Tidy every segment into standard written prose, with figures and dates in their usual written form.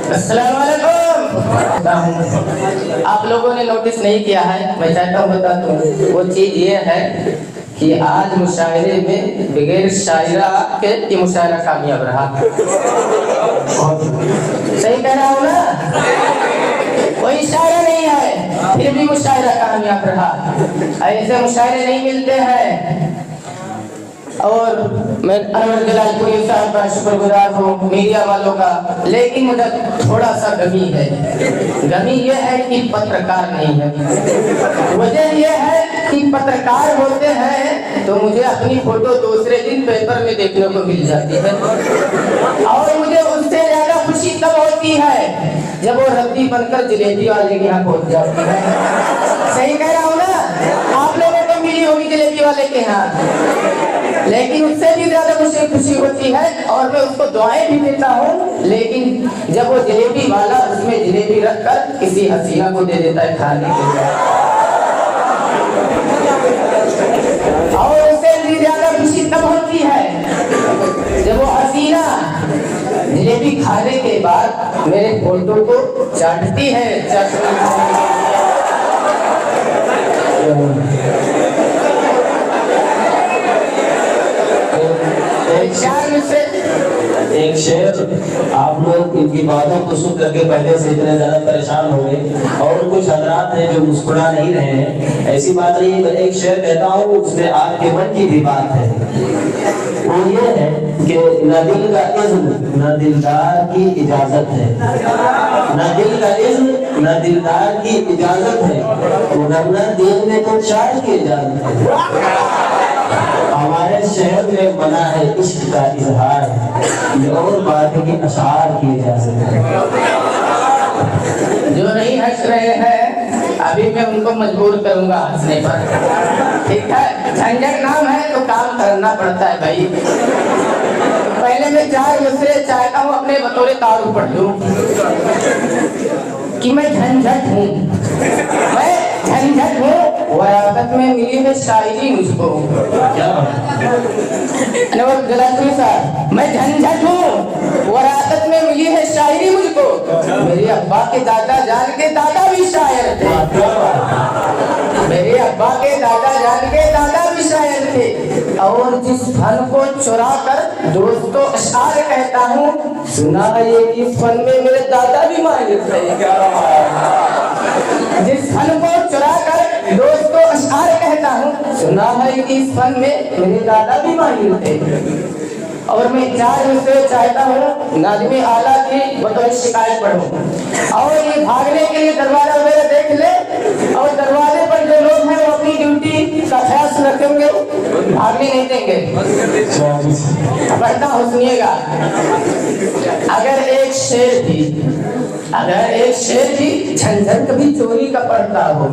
अस्सलाम वालेकुम। आप लोगों ने नोटिस नहीं किया है, मैं चाहता हूँ बता दूं। वो चीज ये है कि आज मुशायरे में बगैर शायरा के ये मुशायरा कामयाब रहा। सही कह रहा हूँ ना? कोई शायरा नहीं है, फिर भी मुशायरा कामयाब रहा। ऐसे मुशायरे नहीं मिलते हैं। और मैं अनवर जलालपुरी साहब का शुक्रगुजार हूँ, मीडिया वालों का। लेकिन मुझे थोड़ा सा गमी है। गमी ये है कि पत्रकार नहीं है। वजह ये है कि पत्रकार होते हैं तो मुझे अपनी फोटो दूसरे दिन पेपर में देखने को मिल जाती है, और मुझे उससे ज्यादा खुशी तब होती है जब वो रद्दी बनकर जलेबी वाले के यहाँ पहुंच जाती है। सही कह रहा हूँ ना? आप लोगों को मिली होगी जलेबी वाले के यहाँ, लेकिन उससे भी ज्यादा मुझे खुशी होती है और मैं उसको दुआएं भी देता हूँ। लेकिन जब वो जलेबी वाला उसमें जलेबी रखकर किसी हसीना को दे देता है खाने के लिए, और उससे भी ज्यादा खुशी तब होती है जब वो हसीना जलेबी खाने के बाद मेरे फोटो को चाटती है। एक शेर, आप लोग इनकी बातों को सुन करके पहले से इतने ज्यादा परेशान हो गए, और कुछ हजरात हैं जो मुस्कुरा नहीं रहे हैं। ऐसी बात नहीं, मैं एक शेर कहता हूँ, उसमें आपके मन की भी बात है। वो ये है कि न दिल का इज़्न न दिलदार की इजाजत है, न दिल का इज़्न न दिलदार की इजाजत है, वरना दिल में तो चार की इजाजत है। हमारे शहर में बना है इश्क का इजहार, ये और बात है कि अशार की इजाजत है। जो नहीं हंस रहे हैं अभी मैं उनको मजबूर करूंगा हंसने पर, ठीक है? झंझट नाम है तो काम करना पड़ता है भाई। पहले मैं 4 मिसरे चाहता हूँ अपने बतौरे तारुफ पढ़ दूं कि मैं झंझट हूँ, मैं झंझट हूँ, वरासत में मिली है शायरी मुझको। अनवर जलालपुरी साहब, मैं झंझट हूँ, वरासत में मिली है शायरी मुझको। मेरे अब्बा के दादा जान के दादा भी शायर थे, मेरे अब्बा के दादा जान के दादा भी शायर थे। और जिस फन को चुरा कर दोस्तों अशार कहता हूँ, सुना है ये इस फन में मेरे दादा भी माहिर थे। जिस फन को चुरा कर दोस्तों अशार कहता हूँ, सुना है कि इस फन में मेरे दादा भी माहिर थे। और मैं 4 मिसरे चाहता हूँ नाज़िम आला की बतौर शिकायत पढ़ूं, और ये भागने के लिए दरवाजा वगैरह देख ले, और दरवाजे पर जो लोग हैं वो अपनी ड्यूटी का ख्याल रखेंगे, भागने नहीं देंगे। बढ़ता हो सुनिएगा। अगर एक शेर भी झंझट कभी चोरी का पढ़ता हो,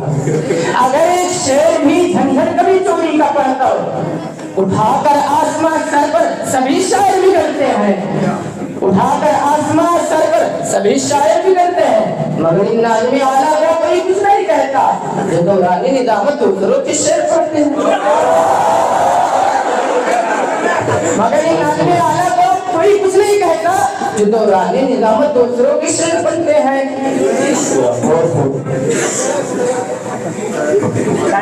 अगर एक शेर भी झंझट कभी चोरी का पढ़ता हो, उठाकर आसमान सर पर सभी शायर भी करते हैं, उठाकर आसमान सर पर सभी शायर भी करते हैं, मगर इन नाज़िम आला को कोई कुछ नहीं कहता जो दौरानी निजामत दूसरों के शेर पढ़ते हैं। मगर इन नाज़िम आला को कोई कुछ नहीं कहता जो दौरानी निजामत दूसरों के शेर पढ़ते हैं।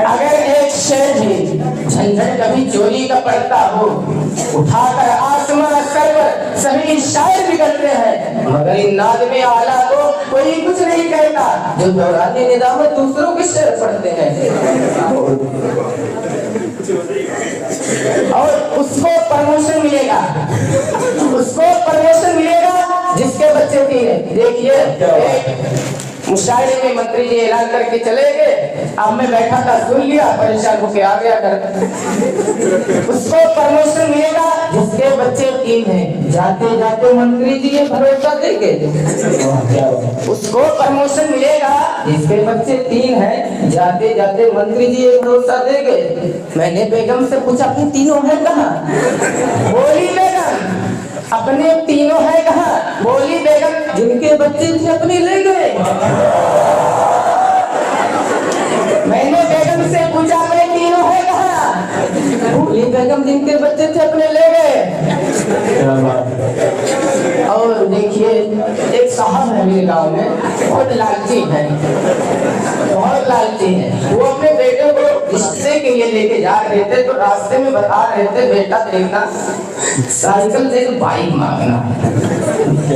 अगर एक शेर भी झंझट कभी चोरी का पड़ता हो, उठाकर आसमान सर पर सभी शायर भी करते हैं, मगर इन नाज़िम आला को कोई कुछ नहीं कहता जो दौरानी निजामत दूसरों के शेर पढ़ते हैं। और उसको प्रमोशन मिलेगा, उसको प्रमोशन मिलेगा जिसके बच्चे 3 हैं। देखिए, मुशायरे में मंत्री जी ऐलान करके चले गए, अब मैं बैठा था सुन लिया, परेशान होके आ गया घर। उसको प्रमोशन मिलेगा जिसके बच्चे 3 हैं, जाते जाते मंत्री जी ये भरोसा देंगे। उसको प्रमोशन मिलेगा जिसके बच्चे 3 हैं, जाते जाते मंत्री जी ये भरोसा देंगे। मैंने बेगम से पूछा अपनी तीनों है कहाँ? बोली बेगम अपने तीनों है कहाँ? बोली बेगम जिनके बच्चे थे अपने ले गए। मैंने बेगम से पूछा अपने तीनों है कहाँ? ये बेगम जिनके बच्चे थे अपने ले गए। क्या बात है। और देखिए एक साहब है मेरे गांव में, बहुत लालची है, बहुत लालची है। वो अपने बेटे को रिश्ते के लिए लेके जा रहे थे, तो रास्ते में बता रहे थे बेटा देखना, साइकिल दे तो बाइक मांगना,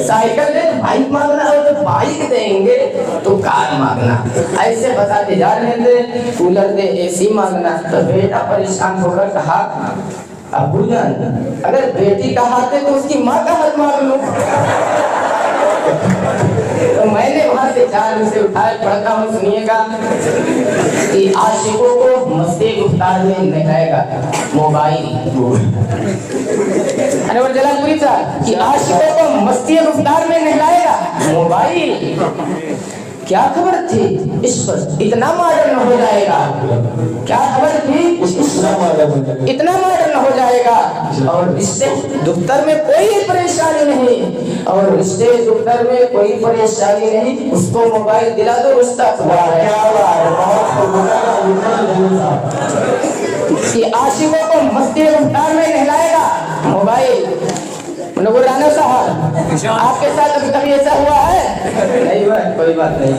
साइकिल दे तो बाइक मांगना, और जब बाइक देंगे तो कार मांगना। ऐसे बताते जा रहे थे, कूलर दे एसी मांगना। तो बेटा परेशान होकर कहा अबू जान, अगर बेटी का हाथ है तो उसकी माँ का हाथ मार लो। तो मैंने वहां से चार से उठाए, पढ़ता हूँ, सुनिएगा कि आशिकों को मस्ती गुफ्तार में नहलाएगा मोबाइल। अनवर जलालपुरी साहब कि आशिकों को मस्ती गुफ्तार में नहलाएगा मोबाइल। क्या खबर थी इस पर इतना मॉडर्न हो जाएगा, क्या खबर थी इतना मॉडर्न हो जाएगा। और रिश्ते दुफ्तर में कोई परेशानी नहीं, और रिश्ते दुफ्तर में कोई परेशानी नहीं, उसको मोबाइल दिला दो रिश्ता खुदा है। कि आशिकों को मस्ती गुफ्तार में नहलाएगा मोबाइल। राना साहब आपके साथ अभी कभी ऐसा हुआ है? नहीं हुआ, कोई बात नहीं।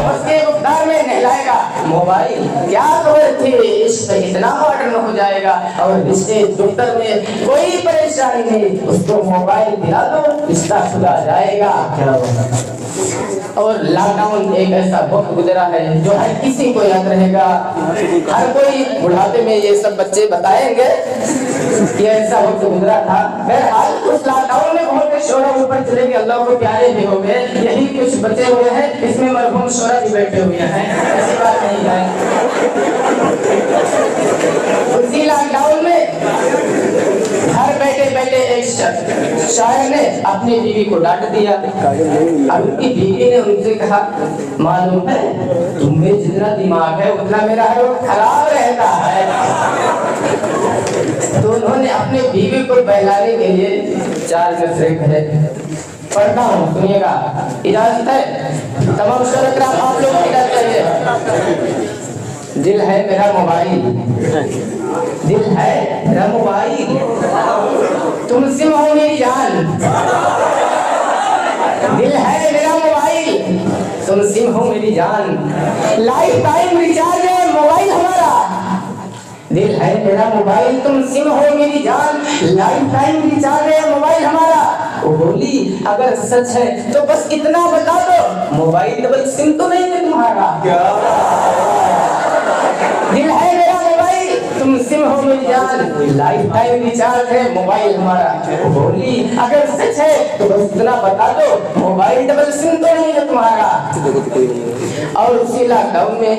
मस्ती गुफ्तार में नहलाएगा मोबाइल। क्या खबर थी इश्क इतना मॉडर्न हो जाएगा, और रिश्ते दुफ्तर में कोई परेशानी नहीं, उसको मोबाइल दिला दो रिश्ता खुदा जाएगा। क्या और लॉकडाउन एक ऐसा वक्त गुजरा है जो हर किसी को याद रहेगा। हर कोई बुढ़ापे में ये सब बच्चे बताएंगे कि ऐसा वक्त गुजरा था। बहरहाल उस लॉकडाउन में बहुत शोरा ऊपर चले गए, अल्लाह को प्यारे भी हो गए, यही कुछ बचे हुए हैं, इसमें मरहूम शोरा भी बैठे हुए हैं, ऐसी बात नहीं है। उसी लॉकडाउन में घर बैठे बैठे एक शायर ने अपनी बीवी को डांट दिया। अब उनकी बीवी ने उनसे कहा मालूम है तुम्हें जितना दिमाग है उतना मेरा है वो खराब रहता है। तो उन्होंने अपने बीवी को बहलाने के लिए चार नसरे कहे। पढ़ता हूँ, सुनिएगा, इजाजत है? तमाम शरत आप लोग की इजाजत चाहिए। दिल है मेरा मोबाइल, दिल है मेरा मोबाइल, तुम सिम हो मेरी जान। दिल है मेरा मोबाइल, तुम सिम हो मेरी जान, लाइफ टाइम रिचार्ज है मोबाइल हमारा। दिल है मेरा मोबाइल, तुम सिम हो मेरी जान, लाइफ टाइम रिचार्ज है मोबाइल हमारा। वो बोली अगर सच है तो बस इतना बता दो, मोबाइल डबल सिम तो नहीं है तुम्हारा। दिल है मेरा मोबाइल, तुम सिम हो मेरी जान, लाइफ टाइम रिचार्ज है मोबाइल हमारा। वो बोली अगर सच है तो बस इतना बता दो, मोबाइल डबल सिम तो नहीं है तुम्हारा। और उसी लॉकडाउन में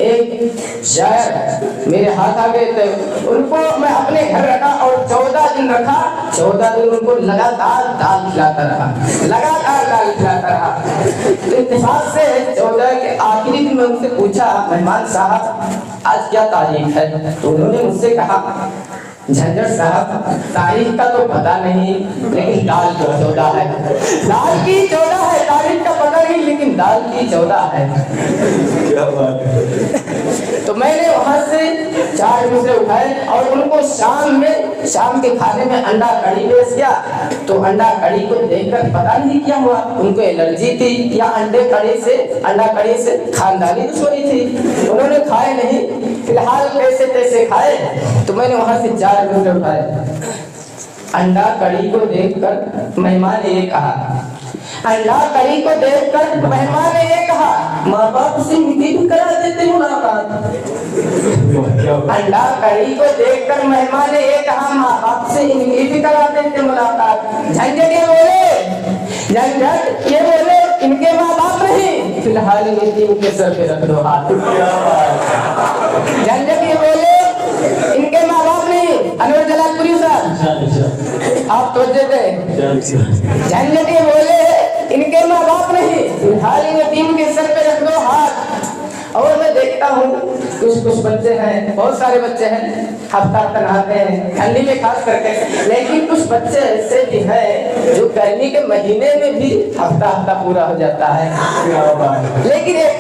एक शायर मेरे हाथ आ गए थे, उनको मैं अपने घर रखा और 14 दिन रखा। 14 दिन उनको लगातार दाल खिलाता रहा, लगातार दाल खिलाता रहा। तो इत्तेफाक से 14 के आखिरी दिन में उनसे पूछा मेहमान साहब आज क्या तारीख है? तो उन्होंने मुझसे कहा झंझट साहब तारीख का तो पता नहीं, लेकिन दाल की 14 है। दाल की 14 है, तारीख का पता नहीं लेकिन दाल की 14 है। क्या बात है। तो मैंने वहां से 4 दूसरे उठाए और उनको शाम के खाने में अंडा कड़ी पेश किया। तो अंडा कड़ी को देखकर पता नहीं क्या हुआ, उनको एलर्जी थी या अंडा कड़ी से खानदानी दुश्मनी थी, उन्होंने खाए नहीं। फिलहाल कैसे तैसे खाए। तो मैंने वहां से 4 दूसरे उठाए। अंडा कड़ी को देखकर मेहमान ने ये कहा, अंडा कड़ी को देखकर मेहमान ने ये कहा माँ बाप से मीटिंग भी करा देते मुलाकात। अंडा कड़ी को देखकर मेहमान ने ये कहा माँ बाप से मीटिंग भी करा देते मुलाकात। झंझट ये बोले इनके माँ बाप नहीं, फिलहाल इनके सर पे रख दो हाथ। झंझट ये बोले इनके माँ बाप नहीं। अनवर जलालपुरी साहब आप तो देते। झंझट ये बोले इनके माँ बाप नहीं, फिलहाल इन यतीम के सर पे रख दो हाथ। और मैं देखता हूँ कुछ बच्चे हैं, बहुत सारे बच्चे हैं, हफ्ता नहाते हैं ठंडी में खास करके, लेकिन कुछ बच्चे ऐसे भी हैं जो गर्मी के महीने में भी हफ्ता पूरा हो जाता है। लेकिन एक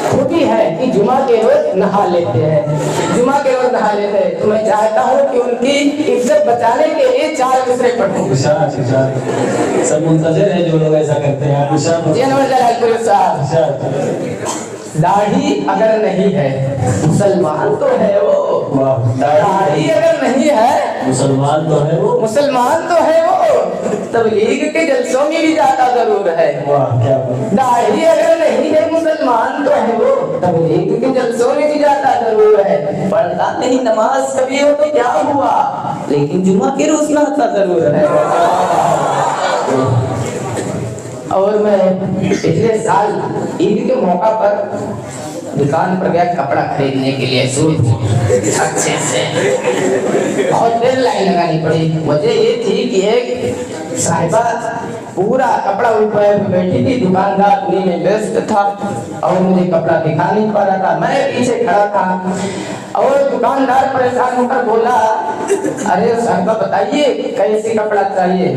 खूबी है कि जुमा के रोज नहा लेते हैं, जुमा के रोज नहा लेते हैं। तो मैं चाहता हूँ कि उनकी इज्जत बचाने के लिए 4 मिसरे पढ़ूं। सब मुंतजर है जो लोग ऐसा करते हैं। दाढ़ी अगर नहीं है मुसलमान तो है वो, दाढ़ी अगर नहीं है मुसलमान तो है वो, मुसलमान तो है वो, तबलीग के जलसों में भी जाता जरूर है। दाढ़ी अगर नहीं है मुसलमान तो है वो, तबलीग के जलसों में भी जाता जरूर है। पढ़ता नहीं नमाज कभी हो तो क्या हुआ, लेकिन जुमा के रोज नहाता जरूर है। और मैं पिछले साल ईद के मौका पर दुकान पर गया कपड़ा खरीदने के लिए, सूट अच्छे से, बहुत देर लाइन लगानी पड़ी। वजह ये थी कि एक साहिबा पूरा कपड़ा ऊपर बैठी थी, दुकानदार उन्हीं में व्यस्त था और मुझे कपड़ा दिखा नहीं पा रहा था, मैं पीछे खड़ा था। और दुकानदार परेशान होकर बोला, अरे साहिबा बताइए कैसे कपड़ा चाहिए।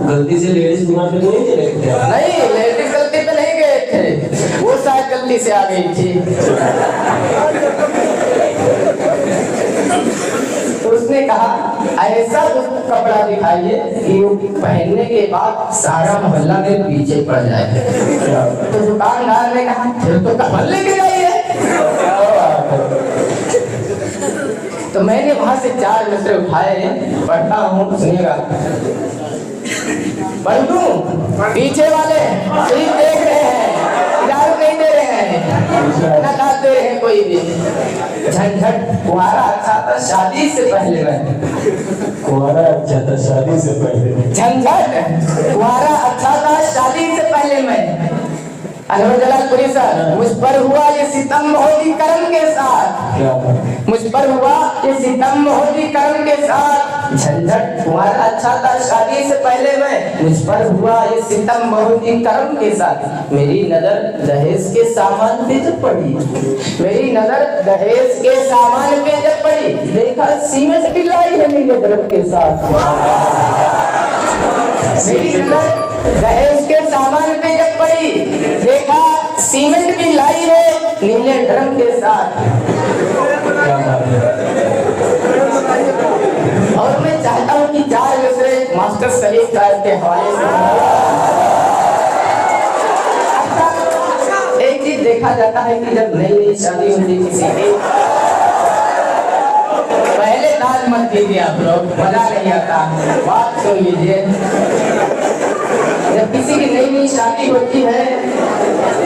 गलती से लेडीज दुकान पे नहीं चले गए? नहीं, लेडीज गलती पे नहीं गए थे, वो शायद गलती से आ गई थी। तो उसने कहा ऐसा कपड़ा दिखाइए कि वो पहनने के बाद सारा मोहल्ला में पीछे पड़ जाए। तो दुकानदार ने कहा फिर तो कपल लेके जाइए। तो मैंने वहां से 4 मिसरे उठाए, पढ़ता हूँ, सुनिएगा। पढ़ दूं? पीछे वाले सिर्फ देख रहे हैं, इजाजत नहीं दे रहे हैं, ना दाद दे रहे हैं कोई भी। झंझट कुंवारा अच्छा था शादी से पहले में, कुंवारा अच्छा था शादी से पहले। झंझट कुंवारा अच्छा था शादी से पहले में। अनवर जलालपुरी सर, मुझ पर हुआ ये सितम बहुत ही करम के साथ, मुझ पर हुआ ये सितम बहुत ही करम के साथ। झंझट कुंवारा अच्छा था शादी से पहले में, मुझ पर हुआ ये सितम बहुत ही करम के साथ। मेरी नजर दहेज के सामान पे जब पड़ी, मेरी नजर दहेज के सामान पे जब पड़ी, देखा सीमेंट की लाई है नीले ड्रम के साथ। मेरी नजर दहेज के सामान पे जब पड़ी, देखा सीमेंट की लाई है नीले ड्रम के साथ। और मैं चाहता हूँ कि 4 मिसरे मास्टर सलीम साहब के हवाले से। एक चीज देखा जाता है कि जब नई शादी होती किसी की, पहले दाज मत दीजिए आप लोग, मजा नहीं आता। बात सुन लीजिए, जब किसी की नई शादी होती है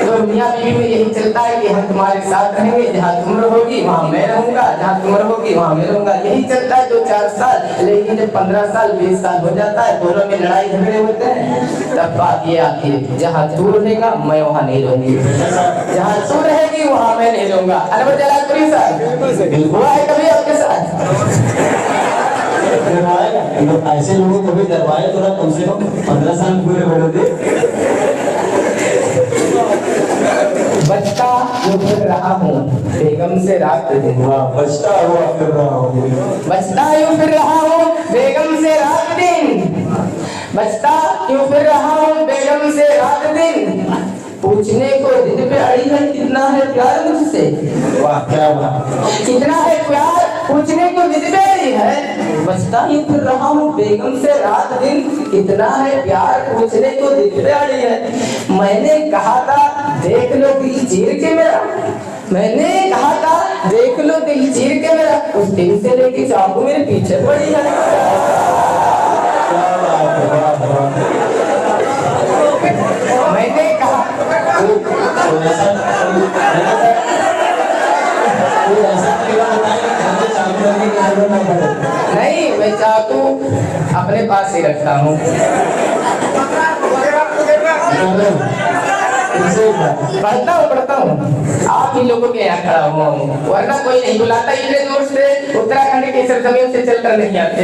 तो मियां बीवी में यही चलता है कि हम तुम्हारे साथ रहेंगे, जहाँ तुम रहोगी वहाँ मैं रहूंगा, जहाँ तुम रहोगी वहाँ मैं रहूंगा, यही चलता है 2-4 साल। लेकिन जब 15 साल 20 साल हो जाता है, दोनों में लड़ाई झगड़े होते हैं, तब बात ये आती है जहाँ तू रहेगा मैं वहाँ नहीं रहूंगी, जहाँ तू रहेगी वहाँ मैं नहीं रहूंगा। अनवर जलालपुरी साहब, हुआ है कभी आपके साथ? ऐसे लोगों को भी डरवाए तो कम से कम 15 साल पूरे हो गए। बचता जो फिर रहा हूँ बेगम से रात दिन, बचता हुआ फिर रहा हूँ, बचता यूं फिर रहा हूँ बेगम से रात दिन, बचता यूं फिर रहा हूँ बेगम से रात दिन। पूछने को जिद पे अड़ी है कितना है प्यार मुझसे, वाह क्या बात, कितना है प्यार पूछने को जिद पे अड़ी है। बचता ही फिर रहा हूँ बेगम से रात दिन, कितना है प्यार पूछने को जिद पे अड़ी है। मैंने कहा था देख लो दिल चीर के मेरा, मैंने कहा था देख लो दिल चीर के मेरा, उस दिन से लेके चाकू मेरे पीछे पड़ी है। मैंने कहा नहीं, मैं चाकू अपने पास ही रखता हूँ। पढ़ता हूँ आप ही लोगों के यहाँ खड़ा हुआ हूँ, वरना कोई नहीं बुलाता। इतने दूर से उत्तराखंड के सरजमीन से चलकर नहीं आते।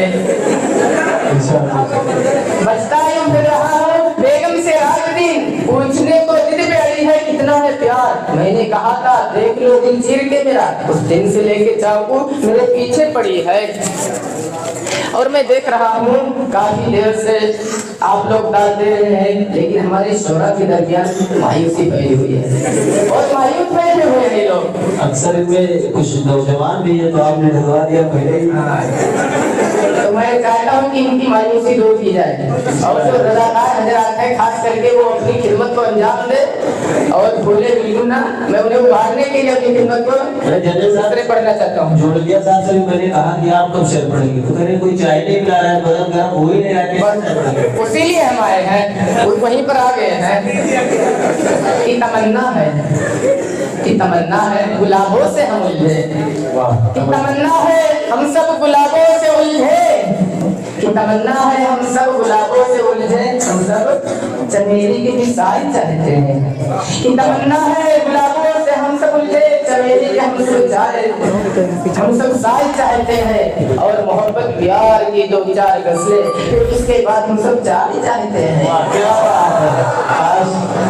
बचता यूं फिर रहा हूँ बेगम से रात दिन, पूछने को जिद पे अड़ी है कितना है प्यार प्यार। मैंने कहा था देख लो दिल चीर के मेरा, उस दिन से लेके चाकू मेरे पीछे पड़ी है। और मैं देख रहा हूँ काफी देर से आप लोग दाद दे रहे हैं, लेकिन हमारे शोरा के दरमियान मायूसी फैली हुई है और मायूस बैठे हुए हैं लोग। अक्सर इनमें कुछ नौजवान भी है, तो आपने डरवा दिया पहले ही। तो मैं चाहता हूँ कि इनकी मायूसी दूर की जाए और जो रज़ाकार हजरात हैं खास करके वो अपनी खिदमत को अंजाम दे और भूले बिल्कुल ना। मैं उन्हें उभारने के लिए अपनी खिदमत को पढ़ना चाहता हूँ। जोड़िया साहब से भी मैंने कहा कि आप कब शेर पढ़ेंगे, तो कहने कोई चाय नहीं पिला रहा है, बदल गर्म हो ही नहीं रहा। उसीलिए हम आए हैं, वहीं पर आ गए हैं कि तमन्ना है गुलाबों से हम उलझे, कि तमन्ना है हम सब गुलाबों से उलझे, कि तमन्ना है हम सब गुलाबों से उलझे, हम सब चमेली की मिसाल चाहते हैं। कि तमन्ना है गुलाबों से हम सब उलझे, चमेली के हम सब साल चाहते हैं और मोहब्बत प्यार की दो चार गजलें, फिर उसके बाद हम सब चाय चाहते हैं। क्या बात है,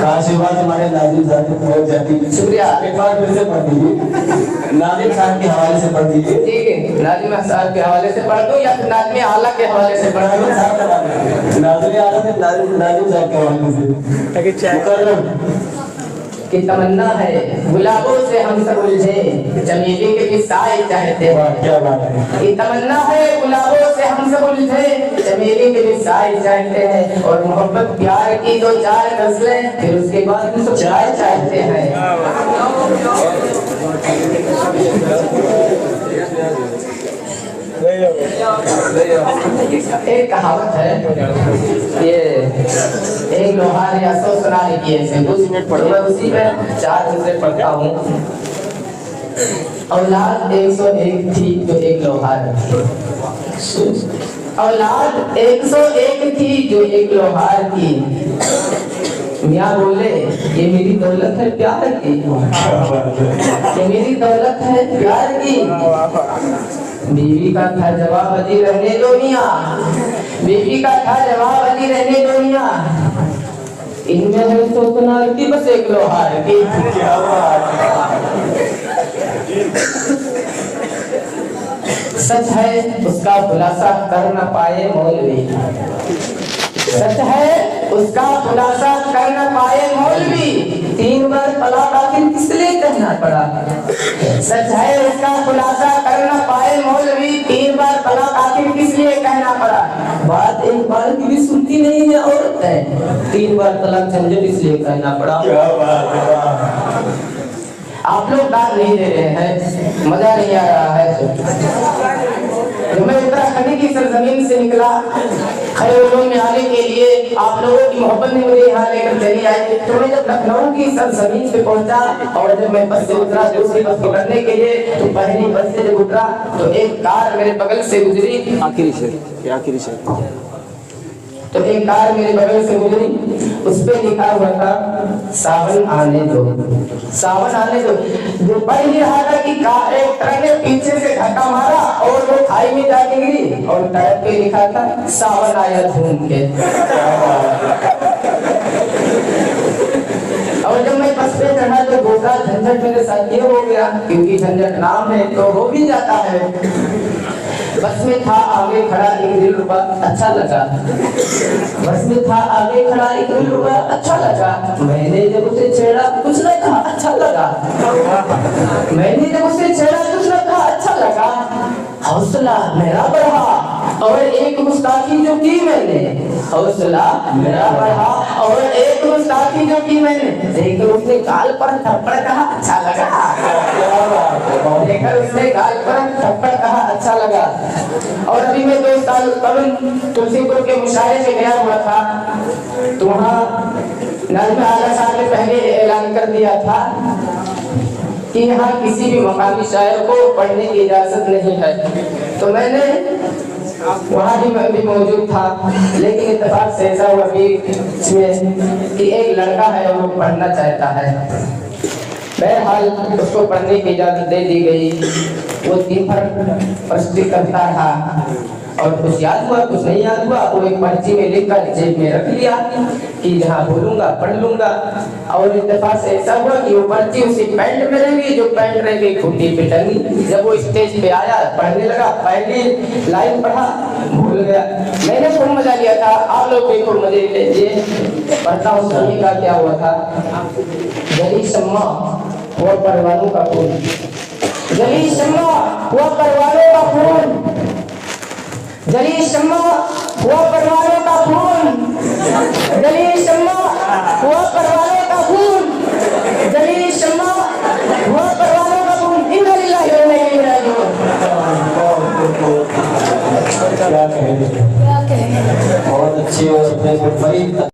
काश ये बात हमारे नाज़िम साहब तक पहुंच जाती। शुक्रिया। एक बार फिर से पढ़ दीजिए, नाज़िम साहब के हवाले से पढ़ दीजिए। ठीक है, नाज़िम साहब के हवाले से पढ़ दूं या फिर नाज़िम आला के हवाले से पढ़ दूं? नाज़िम आला से नाज़िम साहब के हवाले से। कि तमन्ना है गुलाबों से हम सब उलझे, चमेली के मिसाल चाहते हैं। क्या बात है। कि तमन्ना है गुलाबों से हम सब उलझे, चमेली के मिसाल चाहते हैं और मोहब्बत प्यार की दो चार गजलें, फिर उसके बाद हम सब चाय चाहते हैं। एक कहावत है, ये एक लोहार या 100 सुनाने की है, 2 मिनट पढ़ो, मैं उसी में 4 गज़लें पढ़ता हूँ। औलाद 101 थी जो एक लोहार थी, औलाद 101 थी जो एक लोहार की, मियाँ बोले ये मेरी दौलत है प्यार की, ये मेरी दौलत है प्यार की। बीवी का था जवाब अली रहने दो मियाँ, बीवी का था जवाब अली रहने दो मियाँ, इनमें है तो सुनार की बस एक लोहार की। क्या बात। सच है उसका खुलासा कर न पाए मौलवी, सच है उसका खुलासा कर न पाए मौलवी, 3 बार तलाक आखिर किस लिए कहना पड़ा। सच है उसका खुलासा कर न पाए मौलवी, 3 बार तलाक आखिर किस लिए कहना पड़ा। बात एक बार की भी सुनती नहीं है औरत है, 3 बार तलाक झंझट इसलिए कहना पड़ा। क्या बात है। आप लोग दाद नहीं दे रहे हैं, मजा नहीं आ रहा है। जब मैं उत्तराखंड की सरजमीन से निकला खैर में आने के लिए, आप लोगों की मोहब्बत ने मुझे यहाँ लेकर चली आई, तो मैं जब लखनऊ की सरजमीन पे पहुंचा और जब मैं बस से उतरा दूसरी बस पकड़ने के लिए, तो पहली बस से जब उतरा तो एक कार मेरे बगल से गुजरी। आखिरी शेर तो एक कार मेरे बगल से गुजरी, उस पे लिखा हुआ था सावन आने दो, सावन आने दो। जो पढ़ ही रहा था कि एक ट्रक ने पीछे से धक्का मारा और वो खाई में जाके गिरी और टायर पे लिखा था सावन आया घूम के। और जब मैं बस पे चढ़ा तो दूसरा झंझट मेरे साथ ये हो गया, क्योंकि झंझट नाम है तो हो भी जाता है। बस में था आगे खड़ा एक दिलरुबा अच्छा लगा, बस में था आगे खड़ा एक दिलरुबा अच्छा लगा, मैंने जब उसे छेड़ा कुछ न कहा अच्छा लगा, मैंने जब उसे छेड़ा कुछ न कहा अच्छा लगा, हौसला मेरा बढ़ा और एक गुस्ताखी जो की मैंने, हौसला मेरा बढ़ा और एक गुस्ताखी जो की मैंने, देखकर उसने गाल पर थप्पड़ कहा अच्छा लगा, देखकर उसने गाल पर थप्पड़ कहा अच्छा लगा। और अभी मैं 2 साल कल तुलसीपुर के मुशायरे में गया हुआ था, तो वहाँ नाज़िम आला साहब ने पहले ऐलान कर दिया था कि यहाँ किसी भी मकामी शायर को पढ़ने की इजाजत नहीं है। तो मैंने वहाँ भी मौजूद था, लेकिन इत्तेफाक से ऐसा हुआ कि एक लड़का है और वो पढ़ना चाहता है। बहरहाल उसको पढ़ने की इजाजत दे दी गई। वो दिन भर प्रस्तुति करता रहा और कुछ याद हुआ कुछ नहीं याद हुआ तो एक पर्ची में लिखकर जेब में रख लिया कि जहाँ बोलूंगा पढ़ लूंगा। और इत्तेफाक से ऐसा हुआ कि वो पर्ची उसी पैंट में रह गई, जो पैंट रह गई खूंटी पे टंगी। जब वो स्टेज पे आया पढ़ने लगा, पहली लाइन पढ़ा भूल गया। मैंने खूब मजा लिया था, आप लोग भी खूब मजे लीजिए। पढ़ता हूँ सुनिए का क्या हुआ था। जली शम्मा हुआ परवानों का फूल, जली शम्मा हुआ परवानों का फूल, जली शम्मा हुआ परवानों का फूल, जली शम्मा हुआ परवानों का फूल, जली शम्मा हुआ परवानों का फूल। इन्ना लिल्लाहि व इन्ना इलैहि राजिऊन। क्या कहें, बहुत अच्छी और अपने